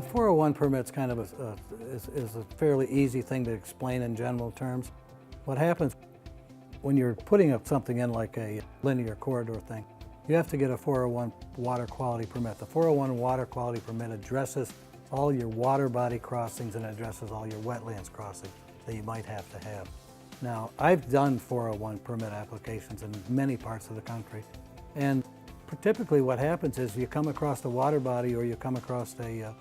401 permit's kind of is a fairly easy thing to explain in general terms. What happens when you're putting up something in like a linear corridor thing, you have to get a 401 water quality permit. The 401 water quality permit addresses all your water body crossings and addresses all your wetlands crossings that you might have to have. Now, I've done 401 permit applications in many parts of the country, and typically what happens is you come across a water body or you come across a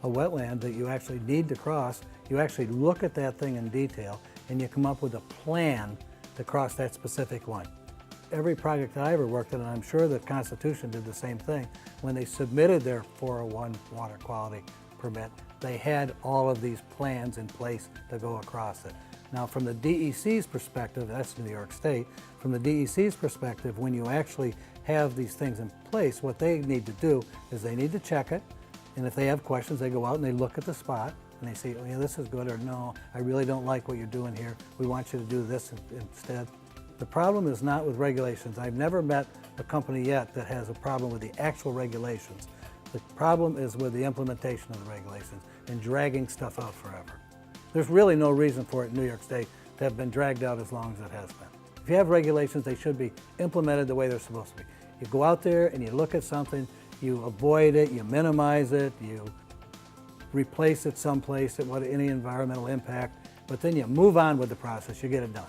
wetland that you actually need to cross, you actually look at that thing in detail and you come up with a plan to cross that specific one. Every project that I ever worked on, and I'm sure that Constitution did the same thing, when they submitted their 401 water quality permit, they had all of these plans in place to go across it. Now from the DEC's perspective, that's New York State, from the DEC's perspective, when you actually have these things in place, what they need to do is they need to check it, and if they have questions, they go out and they look at the spot, and they say, oh yeah, this is good, or no, I really don't like what you're doing here, we want you to do this instead. The problem is not with regulations. I've never met a company yet that has a problem with the actual regulations. The problem is with the implementation of the regulations and dragging stuff out forever. There's really no reason for it in New York State to have been dragged out as long as it has been. If you have regulations, they should be implemented the way they're supposed to be. You go out there and you look at something, you avoid it, you minimize it, you replace it someplace that without any environmental impact, but then you move on with the process, you get it done.